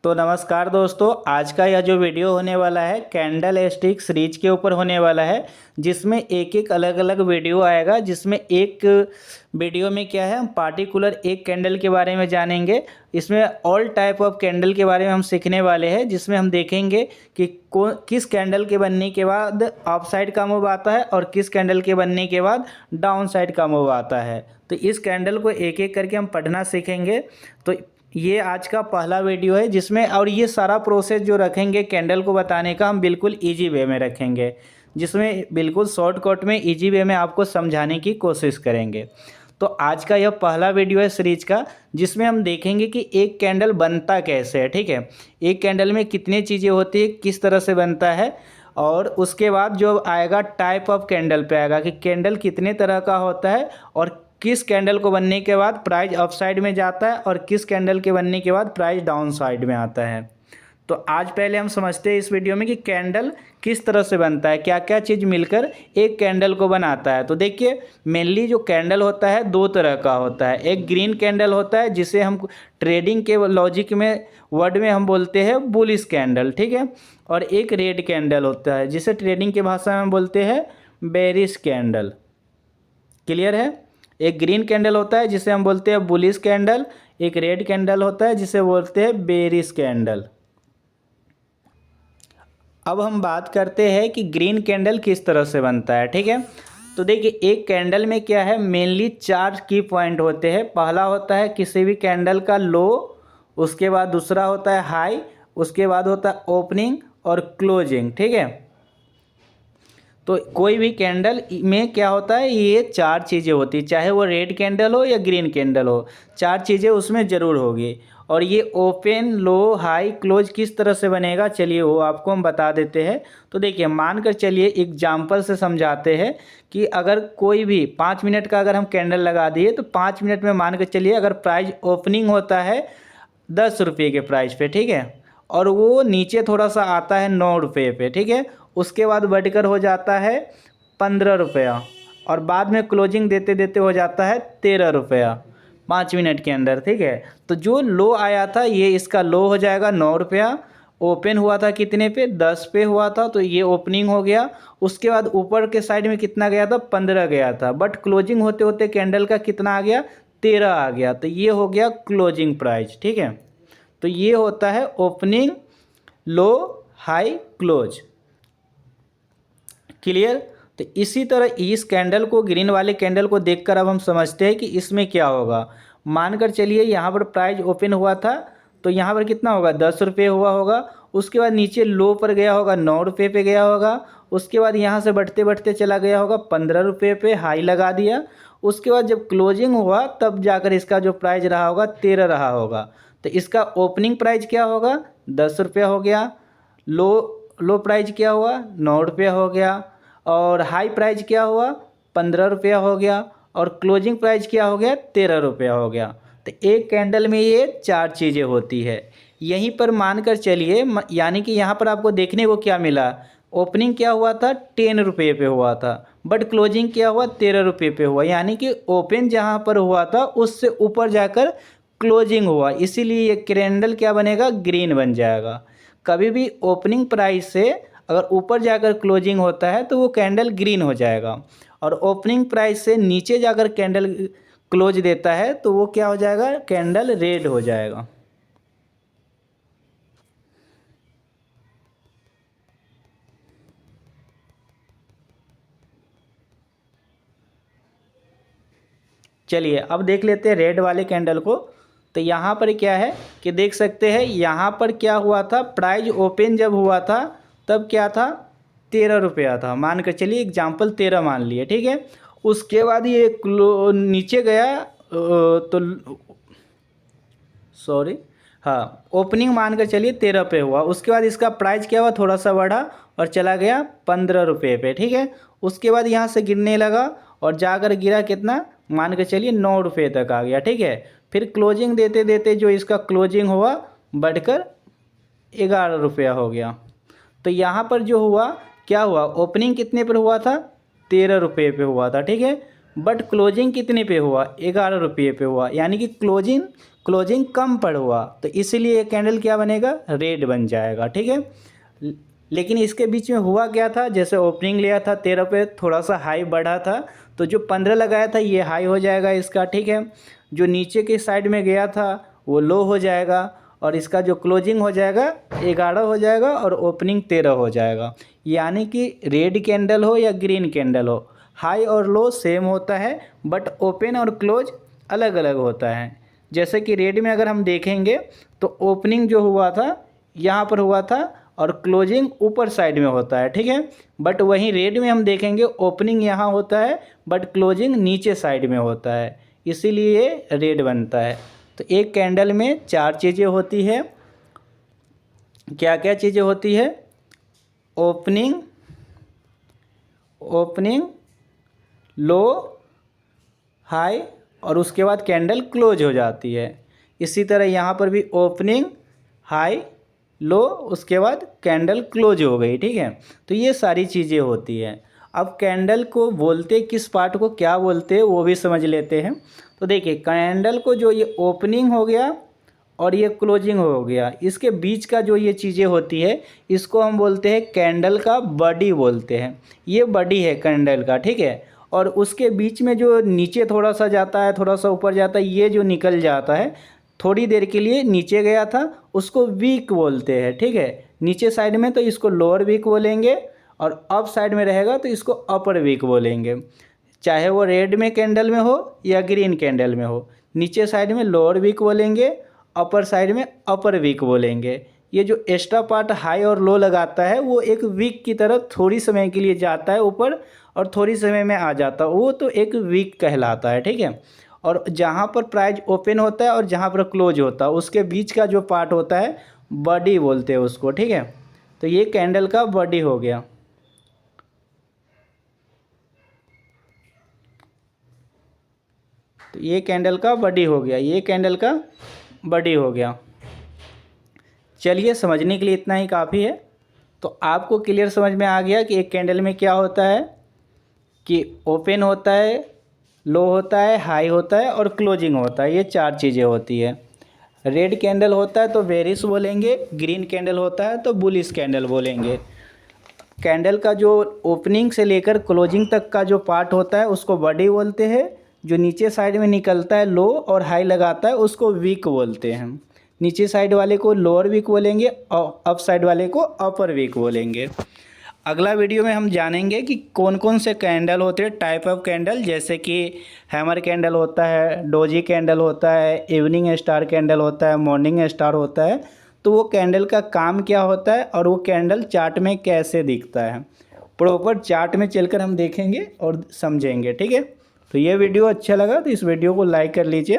तो नमस्कार दोस्तों, आज का यह जो वीडियो होने वाला है कैंडल स्टिक सीरीज के ऊपर होने वाला है, जिसमें एक एक अलग अलग वीडियो आएगा। जिसमें एक वीडियो में क्या है, हम पार्टिकुलर एक कैंडल के बारे में जानेंगे। इसमें ऑल टाइप ऑफ कैंडल के बारे में हम सीखने वाले हैं, जिसमें हम देखेंगे कि किस कैंडल के बनने के बाद अप साइड का मूव आता है और किस कैंडल के बनने के बाद डाउन साइड का मूव आता है। तो इस कैंडल को एक एक करके हम पढ़ना सीखेंगे। तो ये आज का पहला वीडियो है जिसमें, और ये सारा प्रोसेस जो रखेंगे कैंडल को बताने का, हम बिल्कुल इजी वे में रखेंगे, जिसमें बिल्कुल शॉर्टकट में इजी वे में आपको समझाने की कोशिश करेंगे। तो आज का यह पहला वीडियो है सीरीज का, जिसमें हम देखेंगे कि एक कैंडल बनता कैसे है। ठीक है, एक कैंडल में कितनी चीज़ें होती है, किस तरह से बनता है, और उसके बाद जो आएगा टाइप ऑफ कैंडल पे आएगा कि कैंडल कितने तरह का होता है, और किस कैंडल को बनने के बाद प्राइस अप साइड में जाता है और किस कैंडल के बनने के बाद प्राइस डाउन साइड में आता है। तो आज पहले हम समझते हैं इस वीडियो में कि कैंडल किस तरह से बनता है, क्या क्या चीज़ मिलकर एक कैंडल को बनाता है। तो देखिए, मेनली जो कैंडल होता है दो तरह का होता है। एक ग्रीन कैंडल होता है, जिसे हम ट्रेडिंग के लॉजिक में वर्ड में हम बोलते हैं बुलिश कैंडल। ठीक है, और एक रेड कैंडल होता है, जिसे ट्रेडिंग की भाषा में बोलते हैं बेरिश कैंडल। क्लियर है? एक ग्रीन कैंडल होता है जिसे हम बोलते हैं बुलिश कैंडल, एक रेड कैंडल होता है जिसे बोलते हैं बेरिश कैंडल। अब हम बात करते हैं कि ग्रीन कैंडल किस तरह से बनता है। ठीक है, तो देखिए, एक कैंडल में क्या है, मेनली चार की पॉइंट होते हैं। पहला होता है किसी भी कैंडल का लो, उसके बाद दूसरा होता है हाई, उसके बाद होता है ओपनिंग और क्लोजिंग। ठीक है, तो कोई भी कैंडल में क्या होता है, ये चार चीज़ें होती है, चाहे वो रेड कैंडल हो या ग्रीन कैंडल हो, चार चीज़ें उसमें ज़रूर होगी। और ये ओपन, लो, हाई, क्लोज किस तरह से बनेगा, चलिए वो आपको हम बता देते हैं। तो देखिए, मानकर चलिए एग्जाम्पल से समझाते हैं कि अगर कोई भी 5 मिनट का अगर हम कैंडल लगा दिए, तो 5 मिनट में मान कर चलिए अगर प्राइस ओपनिंग होता है 10 रुपये के प्राइस पे, ठीक है, और वो नीचे थोड़ा सा आता है 9 रुपये पे, ठीक है, उसके बाद बढ़कर हो जाता है 15 रुपया, और बाद में क्लोजिंग देते देते हो जाता है 13 रुपया 5 मिनट के अंदर। ठीक है, तो जो लो आया था ये इसका लो हो जाएगा 9 रुपया। ओपन हुआ था कितने पे, 10 पे हुआ था, तो ये ओपनिंग हो गया। उसके बाद ऊपर के साइड में कितना गया था, 15 गया था, बट क्लोजिंग होते होते कैंडल का कितना आ गया, 13 आ गया। तो ये हो गया क्लोजिंग प्राइस। ठीक है, तो ये होता है ओपनिंग, लो, हाई, क्लोज। क्लियर? तो इसी तरह इस कैंडल को, ग्रीन वाले कैंडल को देखकर अब हम समझते हैं कि इसमें क्या होगा। मानकर चलिए यहाँ पर प्राइस ओपन हुआ था, तो यहाँ पर कितना होगा, 10 रुपये हुआ होगा। उसके बाद नीचे लो पर गया होगा, 9 रुपये पे गया होगा। उसके बाद यहाँ से बढ़ते बढ़ते चला गया होगा 15 रुपये पे, हाई लगा दिया। उसके बाद जब क्लोजिंग हुआ तब जाकर इसका जो प्राइस रहा होगा 13 रहा होगा। तो इसका ओपनिंग प्राइस क्या होगा, 10 रुपया हो गया। लो प्राइस क्या हुआ, 9 रुपया हो गया। और हाई प्राइस क्या हुआ, 15 रुपया हो गया। और क्लोजिंग प्राइस क्या हो गया, 13 रुपया हो गया। तो एक कैंडल में ये चार चीज़ें होती है। यहीं पर मानकर चलिए, यानी कि यहाँ पर आपको देखने को क्या मिला, ओपनिंग क्या हुआ था, 10 रुपये पे हुआ था, बट क्लोजिंग क्या हुआ, 13 रुपये पे हुआ। यानी कि ओपन जहाँ पर हुआ था उससे ऊपर जाकर क्लोजिंग हुआ, इसीलिए ये कैंडल क्या बनेगा, ग्रीन बन जाएगा। कभी भी ओपनिंग प्राइस से अगर ऊपर जाकर क्लोजिंग होता है तो वो कैंडल ग्रीन हो जाएगा, और ओपनिंग प्राइस से नीचे जाकर कैंडल क्लोज देता है तो वो क्या हो जाएगा, कैंडल रेड हो जाएगा। चलिए अब देख लेते हैं रेड वाले कैंडल को। तो यहाँ पर क्या है कि देख सकते हैं, यहाँ पर क्या हुआ था, प्राइस ओपन जब हुआ था तब क्या था, 13 रुपया था। मान कर चलिए एग्जाम्पल 13 मान लिए, ठीक है। उसके बाद ये नीचे गया, तो सॉरी, हाँ, ओपनिंग मान कर चलिए 13 पे हुआ। उसके बाद इसका प्राइस क्या हुआ, थोड़ा सा बढ़ा और चला गया 15 रुपये पे, ठीक है। उसके बाद यहाँ से गिरने लगा और जाकर गिरा कितना, मान के चलिए 9 रुपये तक आ गया, ठीक है। फिर क्लोजिंग देते देते जो इसका क्लोजिंग हुआ बढ़कर 11 रुपया हो गया। तो यहाँ पर जो हुआ, क्या हुआ, ओपनिंग कितने पर हुआ था, 13 रुपये पे हुआ था, ठीक है, बट क्लोजिंग कितने पे हुआ, 11 रुपये पे हुआ। यानी कि क्लोजिंग कम पर हुआ तो इसीलिए ये कैंडल क्या बनेगा, रेड बन जाएगा। ठीक है, लेकिन इसके बीच में हुआ क्या था, जैसे ओपनिंग लिया था 13 पे, थोड़ा सा हाई बढ़ा था, तो जो 15 लगाया था ये हाई हो जाएगा इसका। ठीक है, जो नीचे के साइड में गया था वो लो हो जाएगा, और इसका जो क्लोजिंग हो जाएगा 11 हो जाएगा और ओपनिंग 13 हो जाएगा। यानी कि रेड कैंडल हो या ग्रीन कैंडल हो, हाई और लो सेम होता है, बट ओपन और क्लोज अलग अलग होता है। जैसे कि रेड में अगर हम देखेंगे तो ओपनिंग जो हुआ था यहाँ पर हुआ था और क्लोजिंग ऊपर साइड में होता है। ठीक है, बट वहीं रेड में हम देखेंगे ओपनिंग यहाँ होता है बट क्लोजिंग नीचे साइड में होता है, इसीलिए रेड बनता है। तो एक कैंडल में 4 चीज़ें होती है। क्या क्या चीज़ें होती है, ओपनिंग, ओपनिंग, लो, हाई, और उसके बाद कैंडल क्लोज हो जाती है। इसी तरह यहाँ पर भी ओपनिंग, हाई, लो, उसके बाद कैंडल क्लोज हो गई। ठीक है, तो ये सारी चीज़ें होती हैं। अब कैंडल को बोलते किस पार्ट को क्या बोलते हैं वो भी समझ लेते हैं। तो देखिए, कैंडल को जो ये ओपनिंग हो गया और ये क्लोजिंग हो गया, इसके बीच का जो ये चीज़ें होती है इसको हम बोलते हैं कैंडल का बॉडी बोलते हैं। ये बॉडी है कैंडल का। ठीक है, और उसके बीच में जो नीचे थोड़ा सा जाता है, थोड़ा सा ऊपर जाता है, ये जो निकल जाता है थोड़ी देर के लिए नीचे गया था, उसको वीक बोलते हैं। ठीक है, नीचे साइड में तो इसको लोअर वीक बोलेंगे, और अप साइड में रहेगा तो इसको अपर वीक बोलेंगे। चाहे वो रेड में कैंडल में हो या ग्रीन कैंडल में हो, नीचे साइड में लोअर वीक बोलेंगे, अपर साइड में अपर वीक बोलेंगे। ये जो एक्स्ट्रा पार्ट हाई और लो लगाता है वो एक वीक की तरह थोड़ी समय के लिए जाता है ऊपर और थोड़ी समय में आ जाता है, वो तो एक वीक कहलाता है। ठीक है, और जहाँ पर प्राइस ओपन होता है और जहाँ पर क्लोज होता है उसके बीच का जो पार्ट होता है बॉडी बोलते हैं उसको। ठीक है, तो ये कैंडल का बॉडी हो गया। तो ये कैंडल का बॉडी हो गया, ये कैंडल का बॉडी हो गया। चलिए, समझने के लिए इतना ही काफ़ी है। तो आपको क्लियर समझ में आ गया कि एक कैंडल में क्या होता है, कि ओपन होता है, लो होता है, हाई होता है और क्लोजिंग होता है। ये 4 चीज़ें होती है। रेड कैंडल होता है तो बेरिश बोलेंगे, ग्रीन कैंडल होता है तो बुलिश कैंडल बोलेंगे। कैंडल का जो ओपनिंग से लेकर क्लोजिंग तक का जो पार्ट होता है उसको बॉडी बोलते हैं। जो नीचे साइड में निकलता है, लो और हाई लगाता है, उसको वीक बोलते हैं। नीचे साइड वाले को लोअर वीक बोलेंगे और अप साइड वाले को अपर वीक बोलेंगे। अगला वीडियो में हम जानेंगे कि कौन कौन से कैंडल होते हैं, टाइप ऑफ कैंडल, जैसे कि हैमर कैंडल होता है, डोजी कैंडल होता है, इवनिंग स्टार कैंडल होता है, मॉर्निंग स्टार होता है। तो वो कैंडल का काम क्या होता है और वो कैंडल चार्ट में कैसे दिखता है, प्रॉपर चार्ट में चलकर हम देखेंगे और समझेंगे। ठीक है, तो ये वीडियो अच्छा लगा तो इस वीडियो को लाइक कर लीजिए।